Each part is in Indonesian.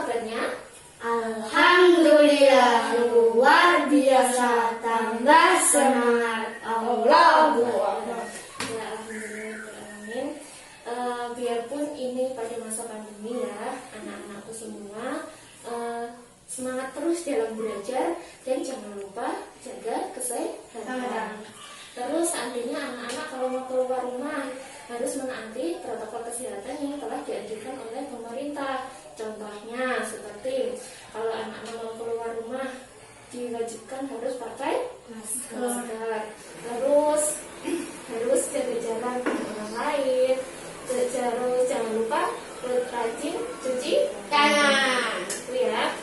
kabarnya? Alhamdulillah, luar biasa, tambah semangat. Allahu Akbar. Ya, alhamdulillah. Biarpun ini pada masa pandemi ya, anak-anakku semua semangat terus dalam belajar dan jangan lupa jaga kesehatan. Terus seandainya anak-anak kalau mau keluar rumah harus menaati protokol kesehatan yang telah dianjurkan oleh pemerintah. Contohnya seperti kalau anak-anak mau keluar rumah diwajibkan harus pakai masker. Terus harus jaga jarak dengan orang lain. Terus jangan lupa rajin cuci tangan. Itu ya.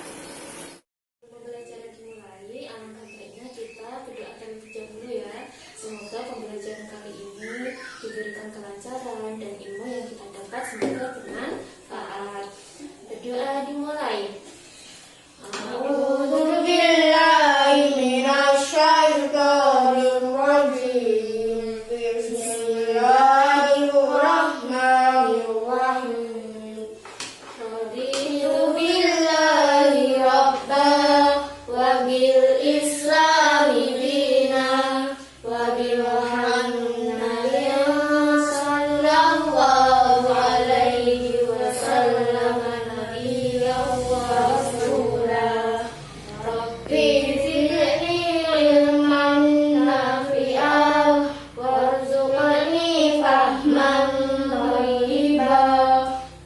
Pembelajaran dimulai, alangkah baiknya kita berdoa terlebih dahulu ya. Semoga pembelajaran kali ini diberikan kelancaran dan ilmu yang kita dapat semoga bermanfaat. Berdoa dimulai. A'udzu billahi minasy syaithanir rajim. Bismillahirrahmanirrahim. Raditu billahi rabban wa bil islami dinan wa bil Muhammadin sallallahu alaihi wasallam nabiyyan wa rasulah. Rabbi zidni ilman nafi'an warzuqni fahman thayyiban.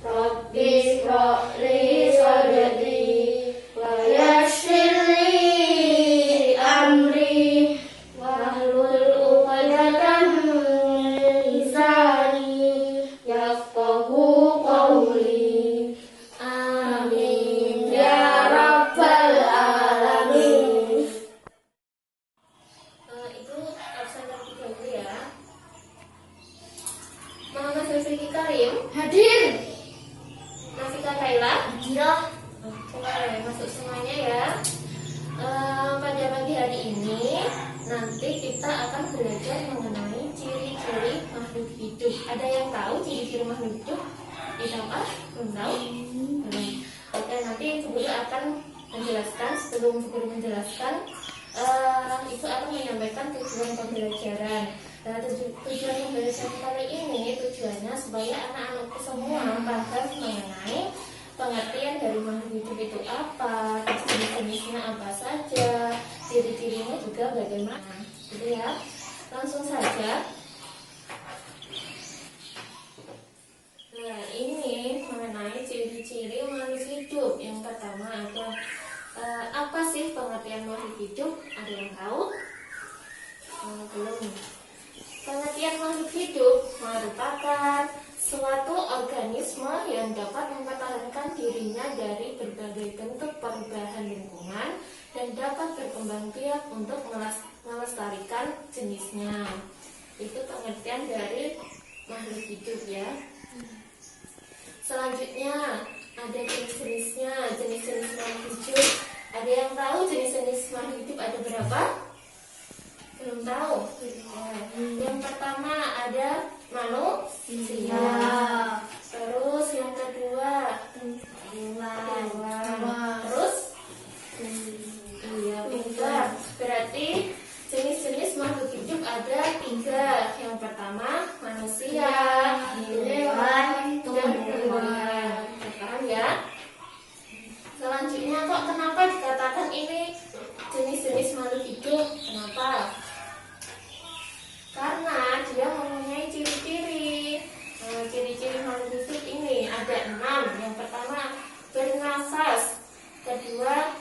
Rabbi ishrah li sadri wa yassir li amri wahlul 'uqdatam min lisani yafqahu qawli. Amin ya rabbal alamin. Itu absen terlebih dahulu ya. Muhammad Zulfikri Karim, Hadir. Nafika Kaila. Hadirah. Oke, masuk semuanya ya. Pada pagi hari ini nanti kita akan belajar mengenai ciri-ciri makhluk hidup. Ada yang tahu ciri-ciri makhluk hidup? Itu apa? Belum tahu? Belum. Oke, nanti Guru akan menjelaskan. Sebelum Guru menjelaskan, itu akan menyampaikan tujuan pembelajaran. Nah, tujuan pembelajaran kali ini tujuannya supaya anak-anakku semua paham mengenai pengertian dari makhluk hidup itu apa, jenis-jenisnya apa saja, ciri-cirinya juga bagaimana. Gitu ya. Langsung saja. Nah, ini mengenai ciri-ciri makhluk hidup. Yang pertama ada apa sih pengertian makhluk hidup? Ada yang tahu? Belum. Pengertian makhluk hidup merupakan suatu organisme yang dapat mempertahankan dirinya dari berbagai bentuk perubahan lingkungan dan dapat berkembang biak untuk melestarikan jenisnya. Itu pengertian dari makhluk hidup ya. Selanjutnya ada jenis-jenisnya, jenis-jenis makhluk hidup. Ada yang tahu jenis-jenis makhluk hidup ada berapa? Belum tahu. Yang pertama ada manusia. Terus yang kedua hewan. Terus iya pintar. Berarti jenis-jenis makhluk hidup ada 3. Yang pertama manusia, hewan, tumbuhan. Paham ya? Selanjutnya kok kenapa dikatakan ini jenis-jenis makhluk hidup? Kenapa? Karena dia mempunyai ciri-ciri. Ciri-ciri makhluk hidup ini ada 6. Yang pertama bernafas, kedua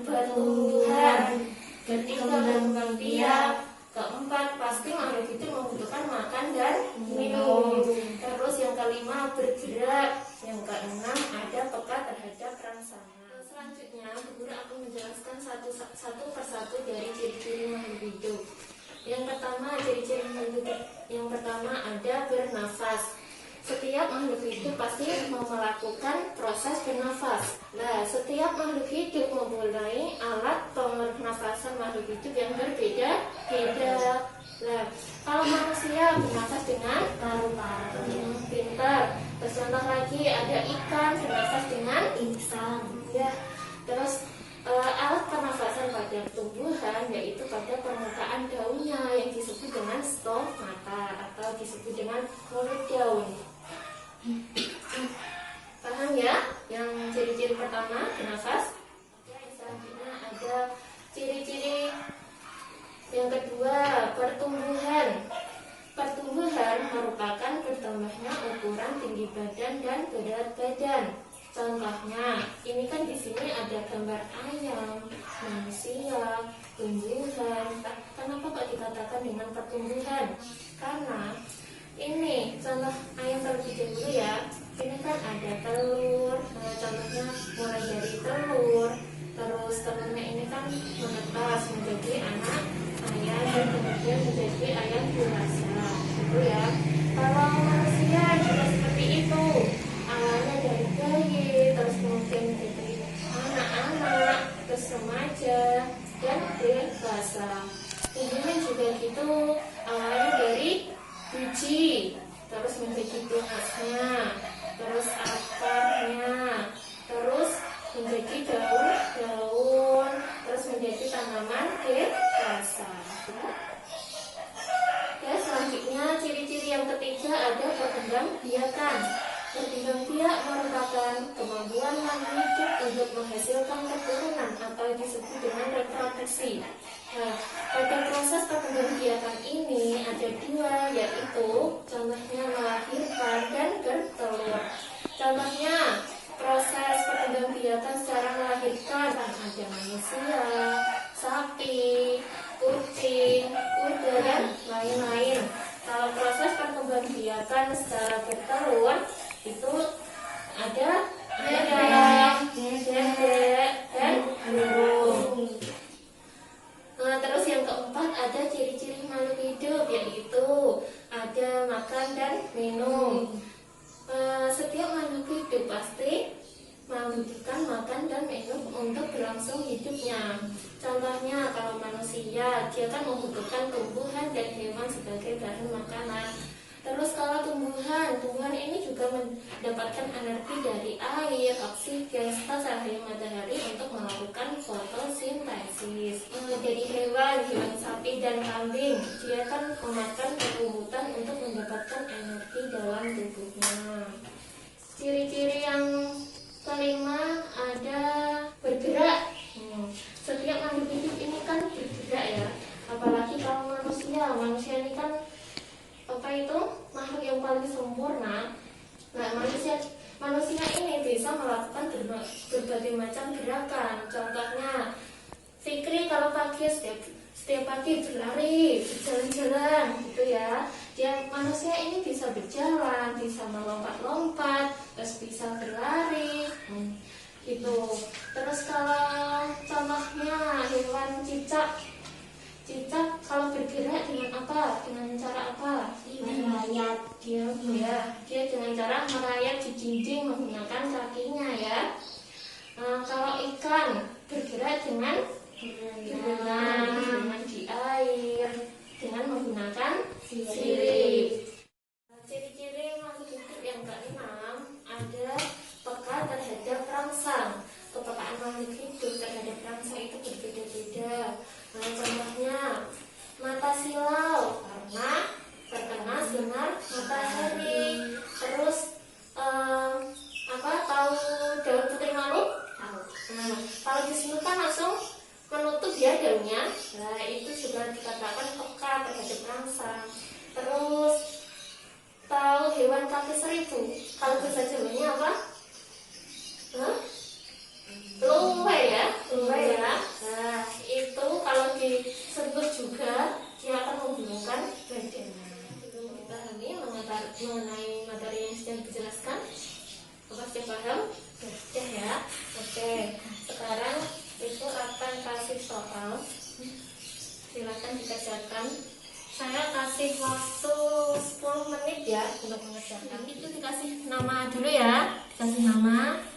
bertumbuhan, ketiga berkembang biak, keempat pasti makhluk hidup membutuhkan makan dan minum. Terus yang kelima bergerak, yang keenam ada peka terhadap rangsana. Selanjutnya Guru akan menjelaskan satu persatu dari ciri-ciri makhluk hidup. Yang pertama ciri-ciri makhluk hidup yang pertama ada bernafas. Setiap makhluk hidup pasti melakukan proses bernafas. Nah, setiap makhluk hidup mempunyai alat pernafasan makhluk hidup yang berbeda-beda. Nah, kalau manusia bernafas dengan paru-paru, pintar. Terus contoh lagi ada ikan bernafas dengan insang. pertama bernafas. Yang selanjutnya ada ciri-ciri yang kedua, pertumbuhan. Pertumbuhan merupakan bertambahnya ukuran tinggi badan dan berat badan. Contohnya, ini kan di sini ada gambar ayam, manusia, tumbuhan. Kenapa kok dikatakan dengan pertumbuhan? Karena ini contoh ayam terlebih dahulu ya. Ini kan ada telur. Nah, contohnya mulai dari telur, terus telurnya ini kan menetas menjadi anak ayam dan kemudian menjadi ayam dewasa, gitu ya. Kalau manusia juga seperti itu. Awalnya dari bayi, terus kemudian menjadi anak-anak, terus remaja dan dewasa. Tumbuhan juga gitu. Awalnya dari biji, terus menjadi tunasnya, terus akarnya, terus menjadi daun-daun, terus menjadi tanaman dewasa. Ya, selanjutnya ciri-ciri yang ketiga ada perkembangbiakan. Perkembangbiak merupakan kemampuan makhluk hidup untuk menghasilkan keturunan atau disebut dengan reproduksi. Nah, pada proses perkembangbiakan ini ada dua, yaitu contohnya melahirkan dan bertelur. Contohnya proses perkembangbiakan secara melahirkan ada manusia, sapi, kucing, kuda, dan lain-lain. Kalau proses perkembangbiakan secara bertelur itu ada ayam, bebek, dan burung. Nah, terus yang keempat ada ciri-ciri makhluk hidup, yaitu ada makan dan minum. Setiap makhluk hidup pasti membutuhkan makan dan minum untuk berlangsung hidupnya. Contohnya kalau manusia, dia kan membutuhkan tumbuhan dan hewan sebagai bahan makanan. Terus kalau tumbuhan ini juga mendapatkan energi dari air, oksigen, serta cahaya matahari untuk melakukan fotosintesis. Dari hewan sapi dan kambing, dia kan memakan rumputan untuk mendapatkan energi dalam tubuhnya. Ciri-ciri yang kelima ada bergerak. Setiap makhluk hidup ini kan bergerak ya. Apalagi kalau manusia ini kan makhluk yang paling sempurna. Nah, manusia ini bisa melakukan berbagai macam gerakan. Contohnya, Fikri kalau pagi setiap pagi berlari, berjalan-jalan, gitu ya. Manusia ini bisa berjalan, bisa melompat-lompat, terus bisa berlari, gitu. Terus kalau contohnya hewan cicak kalau bergerak dengan apa? Dengan cara apa? Merayap. Dia dengan cara merayap di dinding menggunakan kakinya ya. Kalau ikan bergerak dengan berenang di air dengan menggunakan sirip. Ciri-ciri makhluk hidup yang keenam ada peka terhadap rangsang. Kepekaan makhluk hidup terhadap rangsang itu berbeda-beda. Contohnya mata silau karena terkena sinar matahari. Terus tahu daun putri malu? Tahu. Kalau diselukan langsung menutup ya daunnya. Nah, itu juga dikatakan peka terhadap rangsang. Terus tahu hewan kaki seribu? Kalau bahasa Jawanya apa? Lumba ya. Nah, itu kalau disentuh juga dia akan membulungkan badannya. Itu dipahami mengenai materi yang sedang dijelaskan. Apa sudah paham? Sudah ya. Oke. Sekarang itu akan kasih soal. Silakan dikerjakan. Saya kasih waktu 10 menit ya untuk mengerjakan. Itu dikasih nama dulu ya. Dikasih nama.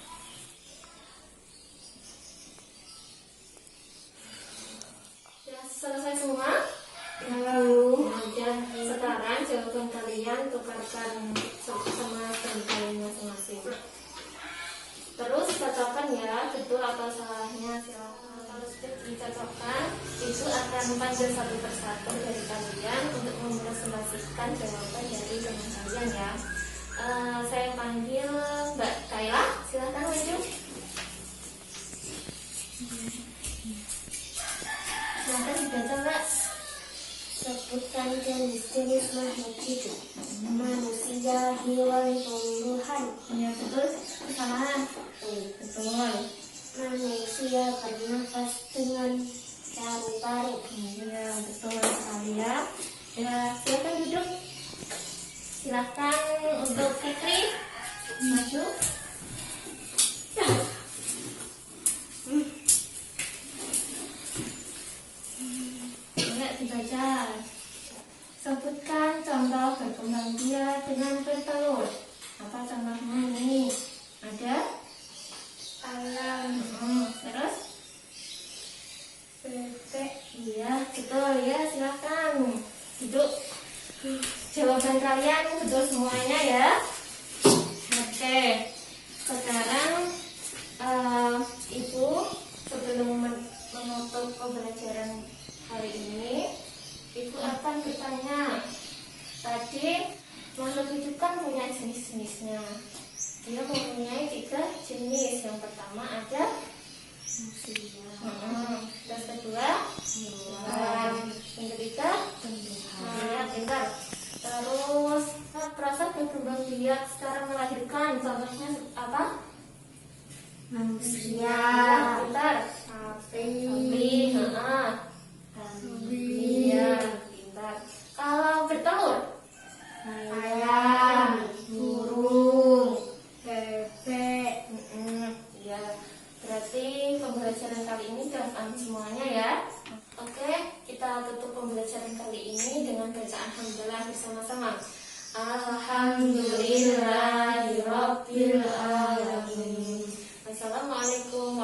Selesai semua? Lalu Nah, sekarang jawaban kalian tukarkan sama teman kalian masing-masing. Terus cocokkan ya, betul atau salahnya silakan. Kalau sudah dicocokkan, itu akan panggil satu persatu dari kalian untuk mempresentasikan jawaban dari teman kalian ya. Saya panggil Mbak Kayla, silakan maju. Silakan dibaca, Mbak. Sebutkan jenis-jenis makhluk hidup. Manusia, hewan, tumbuhan. Ya, betul. Kesalahan. Betul. Manusia bernafas dengan paru-paru. Iya, betul sekali ya. Ya, silakan duduk. Silakan untuk Fikri maju. Ya. Boleh dibaca. Sebutkan contoh berkembang biak dengan bertelur. Apa contohnya ini? Ada? Ayam, Terus? bebek, Iya, betul ya. Silakan duduk. Jawaban kalian betul semuanya ya. Oke. Sekarang Ibu sebelum menutup pembelajaran hari ini, Ibu akan bertanya. Tadi makhluk hidup kan punya jenis-jenisnya. Dia mempunyai 3 jenis. Yang pertama ada manusia, Yang kedua hewan. Yang ketiga tumbuhan. Pintar. Terus proses berkembang biak sekarang melahirkan. Contohnya apa? manusia, Pintar. sapi, Iya, pintar. Kalau bertelur, ayam, burung, bebek. Iya. Berarti pembelajaran kali ini sudah paham semuanya ya. Oke, kita tutup pembelajaran kali ini dengan bacaan alhamdulillah bersama-sama. Alhamdulillahirabbil alamin. Wassalamualaikum